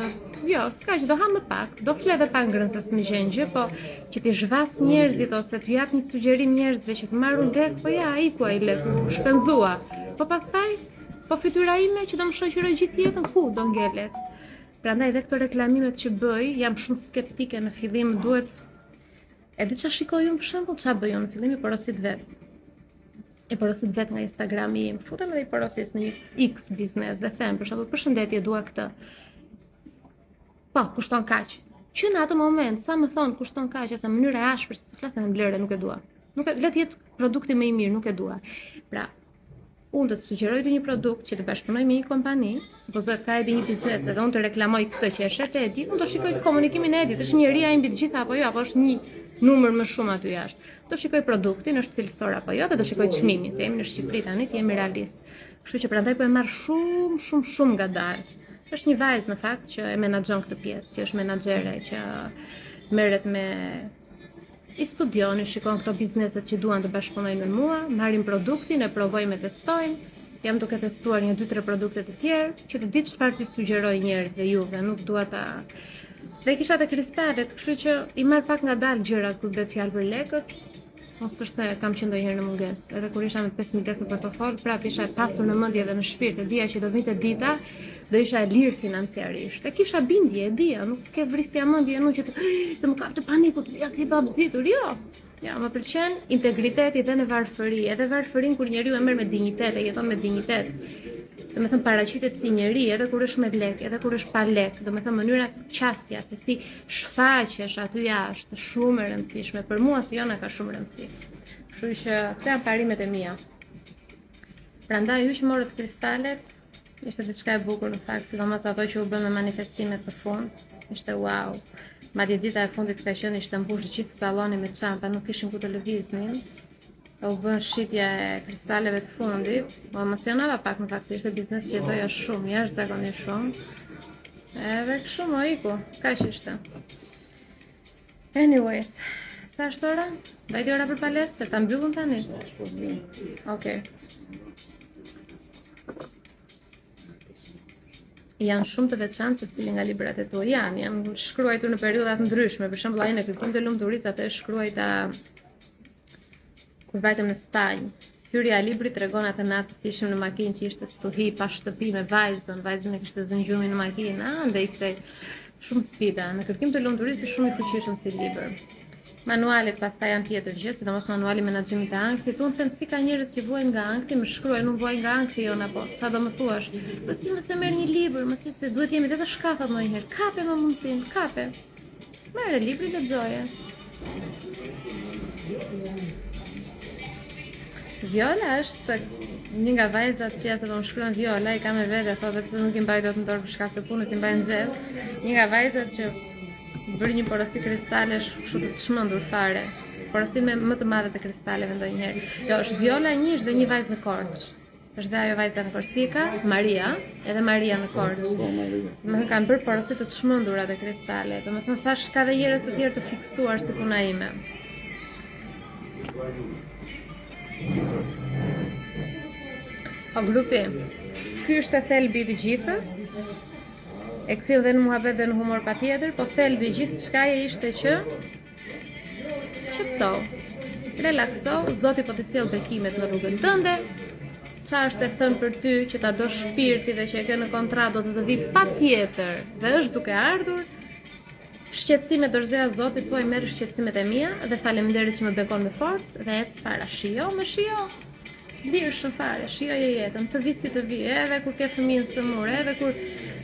jo, s'ka që do ha më pak, do fle dhe pa ngrënë se s'më gjen gjë, po që t'i zhvas njerëzit ose t'u jap një sugjerim njerëzve që të marrun lek, po ja, iku ai lek, u shpenzua. Po pastaj, po fytyra ime që do më shoqëroj gjithë jetën, ku do ngelet? Prandaj edhe këto reklamimet që bëj, jam shumë skeptike në fillim, duhet edhe ç'a shikoj unë për shembull, ç'a bëj unë në fillim, i porosit vet. I porosit vet nga Instagrami im, futem edhe i porosis në një X biznes dhe them, për shembull, përshëndetje, dua këtë. Po, kushton kaq. Që në atë moment, sa më thon kushton kaq, ose mënyra e ashpër se flasën në vlerë, nuk e dua. Nuk e, le të jetë produkti më i mirë, nuk e dua. Pra, unë do të sugjeroj një produkt që të bashkëpunoj me një kompani, supozohet ka edhe një biznes edhe unë të reklamoj këtë që e shet e Edi, unë do shikoj komunikimin e Edit, është njëria mbi të gjitha apo jo, apo është një numër më shumë aty jashtë. Do shikoj produktin, është cilësor apo jo, dhe do shikoj çmimin, se jemi në Shqipëri tani, jemi realist. Kështu që prandaj po e marr shumë ngadalë. Është një vajzë në fakt që e menaxhon këtë pjesë, që është menaxhere, që merret me i studion, i shikon këto bizneset që duan të bashkëpunojnë me mua, marrin produktin, e provojmë e testojmë. Jam duke testuar 1-2-3 produkte të tjerë, që të di çfarë t'i sugjeroj njerëzve juve, nuk dua ta. Dhe kisha të kristalet, kështu që i marr pak ngadalë gjërat kur bëhet fjalë për lekët. Mos është se kam qenë ndonjëherë në mungesë. Edhe kur isha me 5.000 lekë në portofol, prapë isha e pasur në mendje dhe në shpirt, e dija që do vinte dita, do isha e lirë financiarisht. E kisha bindje, e dija, nuk ke vrisja mendje nuk që të më kapte paniku, të bëja si babzitur, jo. Ja, më pëlqen integriteti dhe në varfëri, edhe varfërin kur njeriu e merr me dinjitet, e jeton me dinjitet. Do të thënë paraqitet si njeri, edhe kur është me lek, edhe kur është pa lek, do të thënë mënyra qasja, se si shfaqesh aty jashtë, shumë e rëndësishme. Për mua si jona ka shumë rëndësi. Kështu që këto janë parimet e mia. Prandaj ju që morët kristalet, ishte diçka e bukur në fakt, sidomos ato që u bën me manifestimet të fund, ishte wow. Madje dita e fundit ka qenë ishte mbush gjithë salloni me çanta, nuk kishim ku të lëviznin. U bën shitja e kristaleve të fundit, më emocionava pak në fakt se ishte biznes që doja shumë, jashtëzakonisht shumë. Edhe kështu më iku, kaq ishte. Anyways, sa është ora? Vajti ora për palestër, ta mbyllun tani? Okej. Janë shumë të veçantë secili nga librat e tu. Jam shkruajtur në periudha të ndryshme, për shembull ai në Kërkim të lumturisë atë e shkruajta kur vajtëm në Spanjë. Hyrja e librit tregon atë natë se ishim në makinë që ishte stuhi pa shtëpi me vajzën e kishte zëngjumi në makinë, ande i kthej shumë sfida. Në Kërkim të lumturisë shumë i fuqishëm si libër. Manualet pastaj janë tjetër gjë, sidomos manuali menaxhimit të ankthit. Unë them si ka njerëz që vuajnë nga ankthi, më shkruajnë, unë vuaj nga ankthi jon apo. Sa do më thuash? Po si mos e merr një libër, mos se duhet jemi vetë shkafat ndonjëherë. Kape më mundsin, kape. Merr librin lexoje. Viola është një nga vajzat që jasë do më shkruan Viola, i ka me vete, thotë pse nuk i mbaj dot në dorë për shkak të punës, i mbaj në xhep. Një nga vajzat që bëri një porosi kristalesh kështu të çmendur fare. Porosi me më të madhe të kristaleve ndonjëherë. Jo, është Viola një është dhe një vajzë në Korçë. Është dhe ajo vajza në Korsika, Maria, edhe Maria në Korçë. Më kanë bërë porosi të çmendura të kristale. Domethënë thash ka dhe njerëz të tjerë të fiksuar si puna ime. O grupi, ky është thelbi i të gjithës. E kthjell dhe në muhabet dhe në humor patjetër, po thelbi i gjithë shkaje ishte që qetëso, relakso, Zoti po të sjell bekimet në rrugën tënde. Çfarë është e thënë për ty që ta do shpirti dhe që e ke në kontratë do të vi patjetër dhe është duke ardhur. Shqetësime dorëzoja Zotit, thuaj merr shqetësimet e mia dhe faleminderit që më bekon me forcë dhe ec para. Shijo, më shijo. Dirshëm fare, shijoje jetën, të vi si të vi, edhe kur ke fëmijën së mur, edhe kur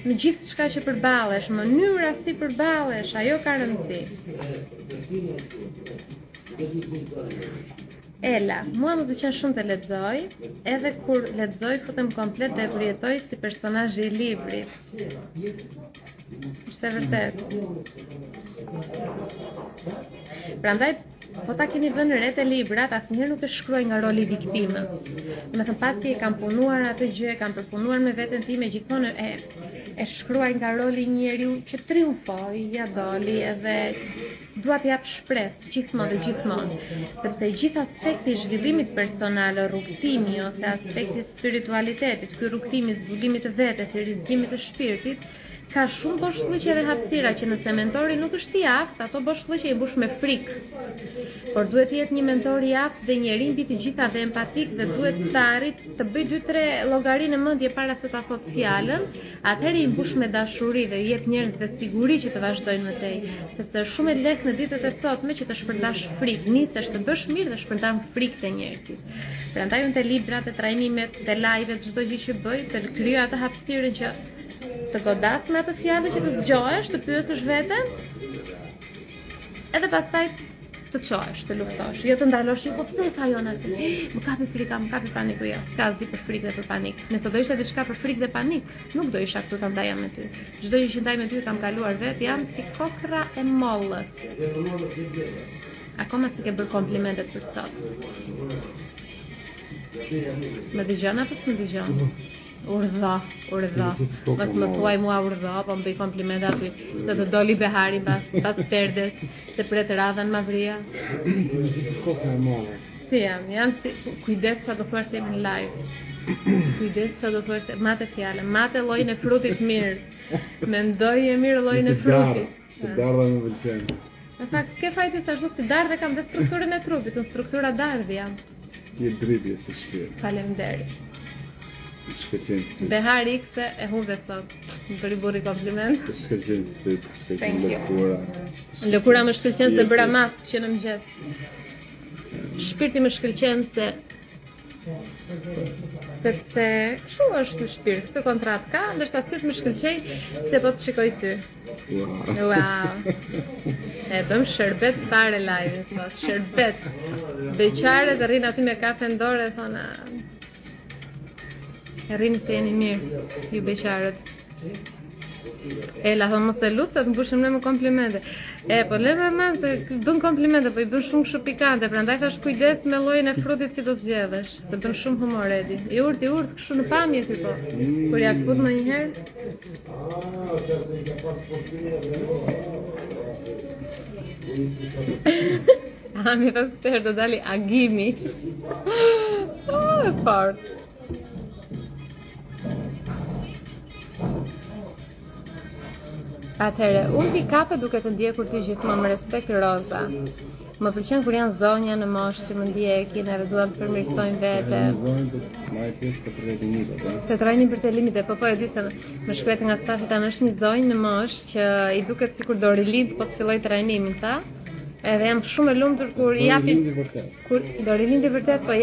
në gjithë çka që përballesh, mënyra si përballesh, ajo ka rëndësi. Ela, mua më pëlqen shumë të lexoj, edhe kur lexoj futem komplet dhe e përjetoj si personazhi i librit. Është vërtet. Prandaj po ta keni vënë re te librat, asnjëherë nuk e shkruaj nga roli i viktimës. Domethënë pasi e kam punuar atë gjë, e kam përpunuar me veten time, gjithmonë e shkruaj nga roli i njeriu që triumfoi, ja doli edhe dua të jap shpresë gjithmonë, sepse gjithë aspekti i zhvillimit personal, rrugtimi ose aspekti i spiritualitetit, ky rrugtimi i zbulimit të vetes, i rizgjimit të shpirtit, ka shumë boshllëqe dhe hapësira që nëse mentori nuk është i aftë, ato boshllëqe i mbush me frikë. Por duhet të jetë një mentor i aftë dhe njeri mbi të gjitha dhe empatik dhe duhet të arrit të bëj 2-3 llogari në mendje para se ta thotë fjalën, atëherë i mbush me dashuri dhe i jep njerëzve siguri që të vazhdojnë më tej, sepse është shumë e lehtë në ditët e sotme që të shpërndash frikë, nisesh të bësh mirë dhe shpërndan frikë te njerëzit. Prandaj unë te librat, te trajnimet, te live-et, çdo gjë që bëj, të krijoj atë hapësirën që të godas me atë fjalë që të zgjohesh, të pyesësh veten, edhe pastaj të çohesh, të luftosh, jo të ndalosh, po pse e fajon atë? Më kapi frika, më kapi paniku, jo, s'ka asgjë për frikë dhe për panik. Nëse do ishte diçka për frikë dhe panik, nuk do isha këtu ta ndaja me ty. Çdo gjë që ndaj me ty kam kaluar vet, jam si kokra e mollës. Akoma si ke bërë komplimentet për sot. Më dëgjon apo s'më dëgjon? Urdhë. Pas më thuaj mua urdhë, po më bëj komplimente aty se të doli behari pas perdes, se pret radhën Mavria. Si jam si kujdes çfarë do thuash se jemi në live. Kujdes çfarë do thuash se mate fjalë, mate llojin e frutit mirë. Mendoje mirë llojin e frutit. Si dardha më pëlqen. Në fakt s'ke fajti se ashtu si dardhe kam dhe strukturën e trupit, unë struktura dardhi jam. Je dritje si shpirt. Faleminderit. Shkëlqen. Behari X e humbe sot. Më bëri burri kompliment. Shkëlqen si Thank you. lëkura. Lëkura më shkëlqen se bëra mask që në mëngjes. Shpirti më shkëlqen sepse kështu është ky shpirt, këtë kontratë ka, ndërsa syt më shkëlqej se po të shikoj ty. Wow. E bëm shërbet fare live sot, shërbet. Beqaret rrin aty me kafe në dorë e thonë rrini se jeni mirë, ju beqarët. La thonë mos e lutë se të mbushim ne me komplimente. Po le me se bën komplimente, po i bën shumë kështu pikante, prandaj thash kujdes me llojin e frutit që do zgjedhësh, se bën shumë humor Edi. I urt kështu në pamje ky po. Kur ja kput më një herë. Mi thot këtë herë do dali agimi. E fort. Atëherë, unë pi kafe duke të ndjekur ti gjithmonë me respekt Roza. Më pëlqen kur janë zonja në moshë që më ndjekin edhe duan të përmirësojnë vete. Marrë pjesë për 30 minuta. Të trajnin për të limite, po e di se më shkruajt nga stafi tanë është një zonjë në moshë që i duket sikur do rilind po të filloj trajnimin, tha. Edhe jam shumë e lumtur kur i japin do rilindi vërtet, po i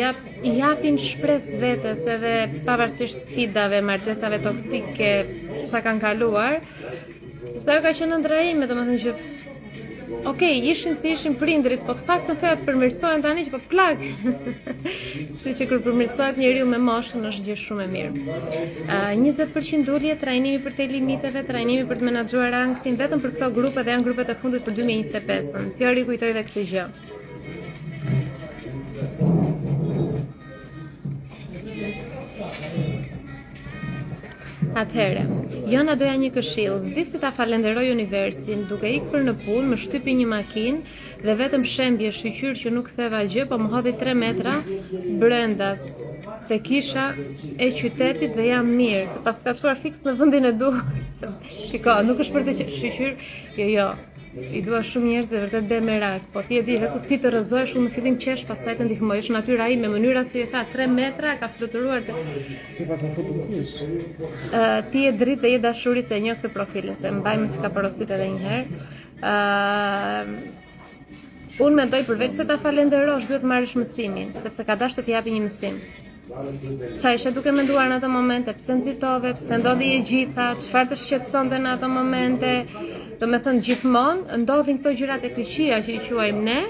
japin shpresë vetes edhe pavarësisht sfidave, martesave toksike çka kanë kaluar. Sepse ajo ka qenë ndra ime, domethënë që okej, ishin si ishin prindrit, po të paktën thoya përmirësohen tani që po plag. Kështu që kur përmirësohet njeriu me moshën është gjë shumë e mirë. 20% ulje, trajnimi për te limiteve, trajnimi për të menaxhuar ranktin vetëm për këto grupe dhe janë grupet e fundit për 2025-ën. Kjo rikujtoj edhe këtë gjë. Atëherë, Jona doja një këshill, s'di si ta falenderoj universin, duke ikë për në punë, më shtypi një makinë dhe vetëm shembje shqyqyr që nuk theva gjë, po më hodhi 3 metra brenda te kisha e qytetit dhe jam mirë. Të paskaçuar fiks në vendin e duhur. Shiko, nuk është për të shqyqyr, jo. I dua shumë njerëz dhe vërtet bëj merak, po ti e di, edhe kur ti të rrëzohesh unë në fillim qesh, pastaj të ndihmoj, është natyra ime, mënyra si e tha, 3 metra ka fluturuar. Sipas fotografish. Ti e dritë dhe je dashuri se e njoh këtë profilin, se mbajmë që ka porosit edhe një herë. Unë mendoj përveç se ta falenderosh, duhet marrësh mësimin, sepse ka dashur të japi një mësim. Qa ishe duke menduar në ato momente, pse nxitove, pse ndodhi e gjitha, çfarë të shqetësonte në ato momente. Do me thënë gjithmonë, ndodhin këto gjërat e këqija që i quajmë ne,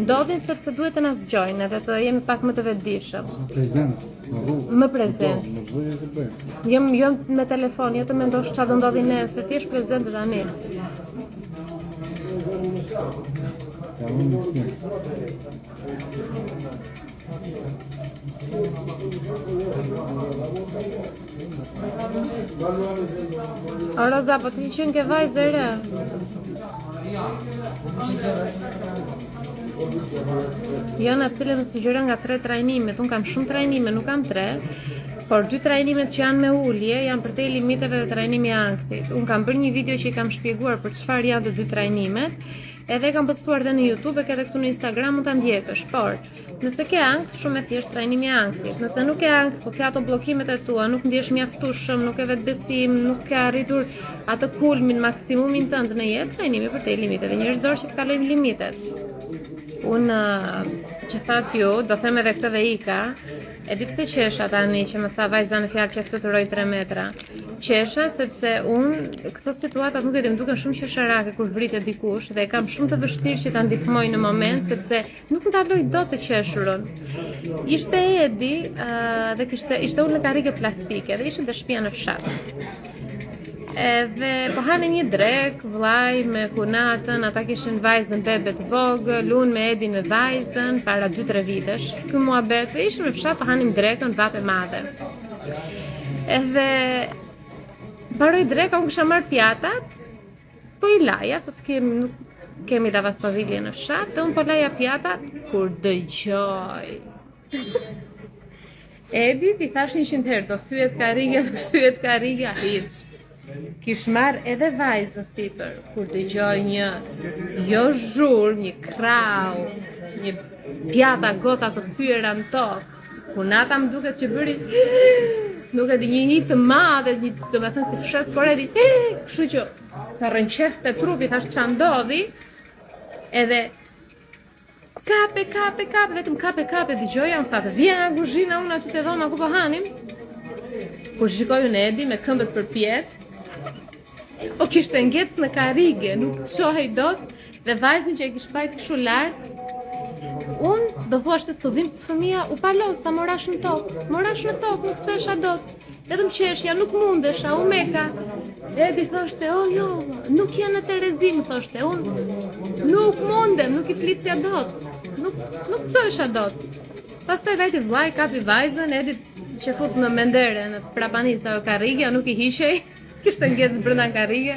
ndodhin sepse duhet të na zgjojnë edhe të jemi pak më të vetëdijshëm. Më prezent. Jo me telefon, jo të mendosh çfarë do ndodhi nesër, ti je prezent tani. O Roza, po ti qenë ke vajzë e re? Jona cilën më sugjeron nga 3 trajnimet, unë kam shumë trajnime, nuk kam 3, por 2 trajnimet që janë me ulje janë për te limiteve dhe trajnimi ankthit. Unë kam bërë një video që i kam shpjeguar për çfarë janë të 2 trajnimet, edhe kam postuar dhe në YouTube e edhe këtu në Instagram mund ta ndjekësh, por nëse ke ankth, shumë e thjesht trajnimi ankthit. Nëse nuk ke ankth, po ke ato bllokimet e tua, nuk ndjesh mjaftueshëm, nuk ke vetbesim, nuk ke arritur atë kulmin, maksimumin tënd në jetë, trajnimi për te limiteve njerëzor që të kalojnë limitet. Unë që thatë ju, do them edhe këtë dhe ika, E di pse qesha tani që më tha vajza në fjalë që fluturoj 3 metra. Qesha sepse unë këto situata nuk e di, më duken shumë qesharake kur vritet dikush dhe kam shumë të vështirë që ta ndihmoj në moment sepse nuk ndaloj dot të qeshurën. Ishte Edi dhe ishte unë në karrige plastike dhe ishim të shtëpia në fshat. Edhe po hanim një drek, vllai me kunatën, ata kishin vajzën bebe të vogël, unë me Edin me vajzën para 2-3 vitesh. Ky muhabet, ishim në fshat, po hanim drekën, vape madhe. Edhe mbaroi dreka, unë kisha marrë pjatat, po i laja, se nuk kemi lavastovilje në fshat, dhe unë po laja pjatat, kur dëgjoj. Edi ti thash 100 herë, do thyet karriga, hiç. Kish marrë edhe vajzën sipër, kur dëgjoj një jo zhurmë, një krau, një pjata gota të thyera në tokë, kunata më duket që bëri nuk e di një hit të madhe, domethënë si fshes koredi, kështu që të rënqehte trupi, thash ç'a ndodhi, edhe kape, vetëm kape, dëgjoja, unë sa të vjen nga kuzhina, unë aty te dhoma ku po hanim, kur shikoj unë Edi me këmbët përpjet, o kishte ngec në karrige, nuk qohej dot, dhe vajzën që e kish bajt kështu lart, unë do thua të studim së fëmija, u palosa, morash në tokë, nuk qesha dot, vetëm qeshja, nuk mundesha, u meka. Edi thoshte, o jo, nuk janë në Terezim, thoshte, unë nuk mundem, nuk i flisja dot, nuk qesha dot. Pastaj vajti vllai, kapi vajzën, Edi që fut në mendere, në prapanica o karrige, nuk i hiqej, kishte ngec brenda karrige.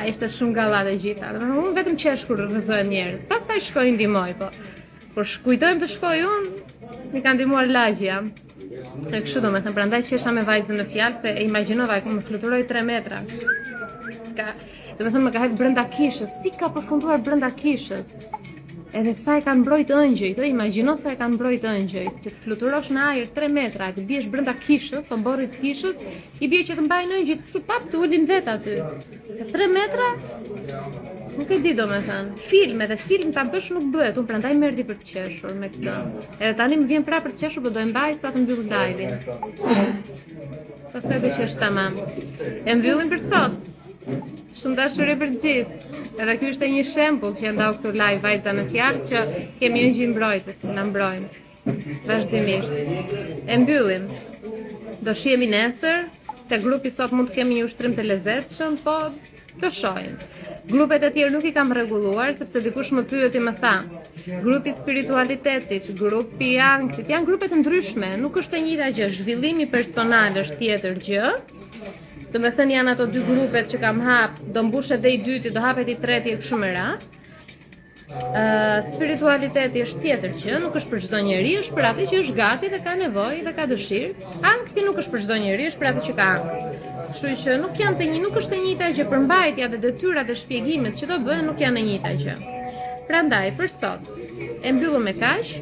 Ishte shumë gallat e gjitha. Unë vetëm qesh kur rrëzohen njerëz. Pastaj shkoj ndihmoj, po. Kur kujtojmë të shkoj unë, mi ka ndihmuar lagjja. E kështu domethënë, prandaj qesha me vajzën në fjalë se e imagjinova që më fluturoi 3 metra. Domethënë më ka hedhur brenda kishës, si ka përfunduar brenda kishës. Edhe sa e kanë mbrojt ëngjëjt, imagjino sa e kanë mbrojt ëngjëjt, që të fluturosh në ajër 3 metra, të biesh brenda kishës, o borrit kishës, i bie që të mbajnë ëngjëjt, kështu pap të ulin vet aty. Se 3 metra, nuk e di domethënë. Film ta bësh nuk bëhet, unë prandaj merdi për të qeshur me këtë. Edhe tani më vjen prapë për të qeshur, po do e mbaj sa të mbyll live-in. Pastaj do qesh tamam. E mbyllim për sot. Shumë dashuri për gjithë. Edhe ky ishte një shembull që ndau këtu live vajza në fjalë që kemi ëngjëj mbrojtës që na mbrojnë vazhdimisht. E mbyllim. Do shihemi nesër. Te grupi sot mund të kemi një ushtrim të lezetshëm, po do shohim. Grupet e tjerë nuk i kam rregulluar sepse dikush më pyeti më tha. Grupi spiritualitetit, grupi ankthit, janë grupe të ndryshme, nuk është e njëjta gjë. Zhvillimi personal është tjetër gjë. Do me thënë janë ato 2 grupet që kam hap, do mbushet dhe i dyti, do hapet i treti e kështu me radhë. Spiritualiteti është tjetër gjë, nuk është për çdo njeri, është për atë që është gati dhe ka nevojë dhe ka dëshirë. Ankthi nuk është për çdo njeri, është për atë që ka ankth. Kështu që nuk është e njëjta gjë, përmbajtja dhe detyrat dhe shpjegimet që do bëhen nuk janë e njëjta gjë. Prandaj për sot e mbyllëm me kaq,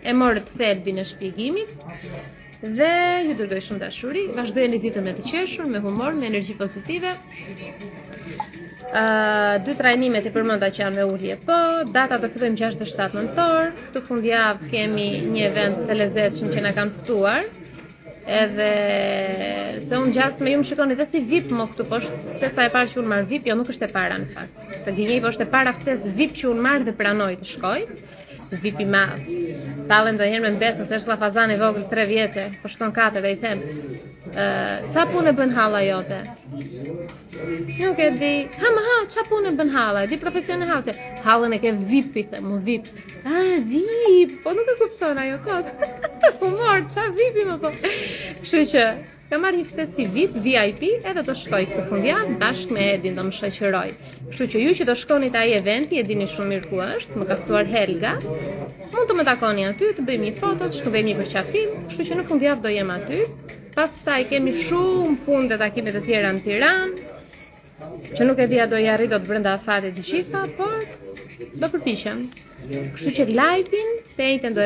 e morët thelbin e shpjegimit. Dhe ju dërgoj shumë dashuri, vazhdojeni ditën me të qeshur, me humor, me energji pozitive. 2 trajnimet i përmenda që janë me ulje po, data do fillojmë 6 dhe 7 nëntor, këtë fundjavë kemi një event të lezetshëm që na kanë ftuar. Edhe se unë gjasme ju më shikoni dhe si VIP më këtu, po është ftesa e parë që unë marr VIP, jo nuk është e para në fakt. Se gënjej po është e para ftesë VIP që unë marr dhe pranoj të shkoj. VIP i madh. Tallen ndonjëherë me mbesën se është llafazan i vogël 3 vjeçe, po shkon 4 dhe i them. Ç'a punë bën halla jote? Nuk e di. Ç'a punë bën halla? Di profesional se hallën e ke VIP-i, them, VIP. VIP. Po nuk e kupton ajo kot. Humor, ç'a VIP-i më po. Kështu që kam marrë një ftesë si VIP, edhe do shkoj këtë fundjavë bashkë me Edin, do më shoqëroj. Kështu që ju që do shkoni te ai eventi, e dini shumë mirë ku është, më ka ftuar Helga. Mund të më takoni aty, të bëjmë një foto, të shkëmbejmë një përqafim, kështu që në fundjavë do jem aty. Pastaj kemi shumë punë dhe takime të tjera në Tiranë, që nuk e di a do i arrit dot brenda afatit të gjitha, por do përpiqem. Kështu që live-in të njëjtën do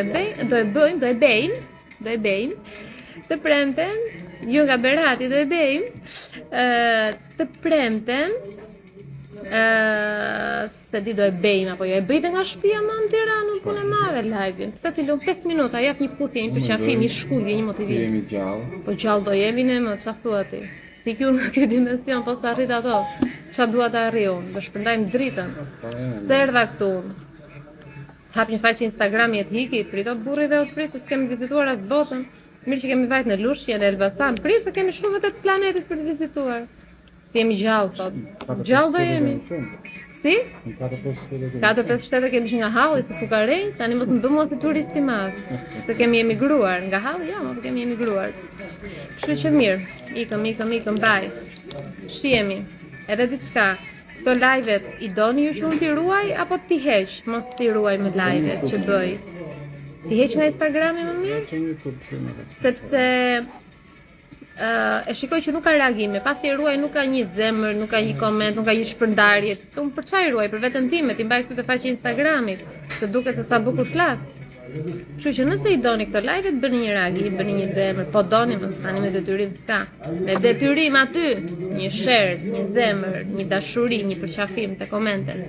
e bëjmë të premten, ju nga Berati do e bëjmë të premten Se di do e bejmë apo jo, e bëjtë nga shtëpia më në Tiranë, punë e madhe live-in. Pse ti lëm 5 minuta, jap një puthje, një përqafim, një shkundje, një motivim. Jemi gjallë. Po gjallë do jemi ne më, qa thua ti? Si kjo në kjo dimension, po sa arrit ato, qa dua të arri unë, do shpërndajmë dritën. Pse erdha këtu unë? Hap një faqe Instagrami e t'hiki, prito të burri dhe o të pritë, se s'kemi vizituar as botën. Mirë që kemi vajt në Lushje, në Elbasan, pritë se kemi shumë vete të planetit për të vizituar. Jemi gjallë, thot. Gjallë do jemi. Si? 4-5 shtete kemi që nga halli, se fukarej, tani mos më bëmo si turisti madhë. Se kemi emigruar, nga halli, ja, po kemi emigruar. Kështu që mirë, ikëm, baj. Shihemi, edhe diçka. Këto live-et i doni ju që unë t'i ruaj, apo t'i heq, mos t'i ruaj me live-et që bëj? T'i heq nga Instagrami më mirë? Sepse e shikoj që nuk ka reagime, pasi e ruaj nuk ka një zemër, nuk ka një koment, nuk ka një shpërndarje. Unë për çaj ruaj, për veten time, ti mbaj këtu të faqe Instagramit, të duket se sa bukur flas. Kështu që nëse i doni këto live-et, bëni një reagim, bëni një zemër, po doni mos tani me detyrim s'ka. Me detyrim aty, një share, një zemër, një dashuri, një përqafim te komentet.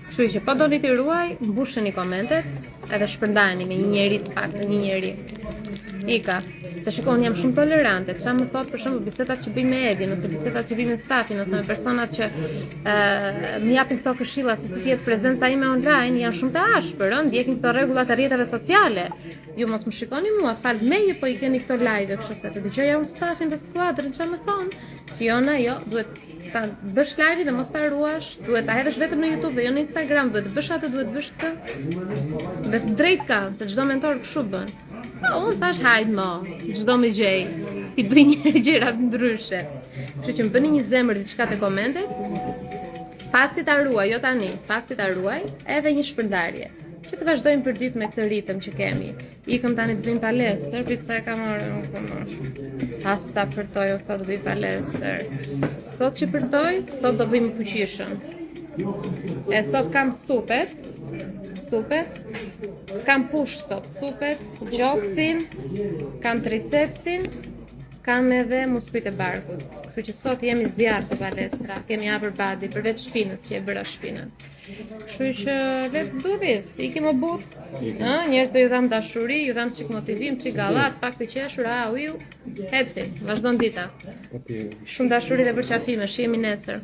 Kështu që po doni t'i ruaj, mbusheni komentet, edhe shpërndani me një njeri të pak, një njeri. Ika, se shikon jam shumë tolerante, qa më thot për shembull bisedat që bëj me Edin, ose bisedat që bëj me stafin, ose me personat që më japin këto këshilla se si t'jetë prezenca ime online, janë shumë të ashpër, ndjekin këto rregullat të rrjeteve sociale. Ju mos më shikoni mua, fal meje po i keni këto live, kështu se të dëgjoja unë stafin dhe skuadrën qa më thonë, që jona jo, duhet ta bësh live dhe mos ta ruash, duhet ta hedhësh vetëm në YouTube dhe jo në Instagram, duhet të bësh atë, duhet të bësh këtë. Dhe drejt kanë, se çdo mentor kështu bën. Unë thash hajt mo, çdo me gjej, ti bëj një gjëra ndryshe. Kështu që më bëni një zemër diçka te komentet, pasi ta ruaj, jo tani, pasi ta ruaj, edhe një shpërndarje. Që të vazhdojmë për ditë me këtë ritëm që kemi. Ikëm tani të bëjmë palestër, prit sa e kam marrë, nuk kam marrë. As ta përtoj, ose sot të bëj palestër. Sot që përtoj, sot do bëjmë fuqishëm. E sot kam supet, kam push sot, supet, gjoksin, kam tricepsin, kam edhe muskujt e barkut. Kështu që sot jemi zjarr të palestra, kemi hapur badi, përveç shpinës që e bëra shpinën. Kështu që let's do this, ikim o burr. Njerëz ju dham dashuri, ju dham çik motivim, çik gallat, pak të qeshur, ecim, vazhdon dita. Shumë dashuri dhe përqafime, shihemi nesër.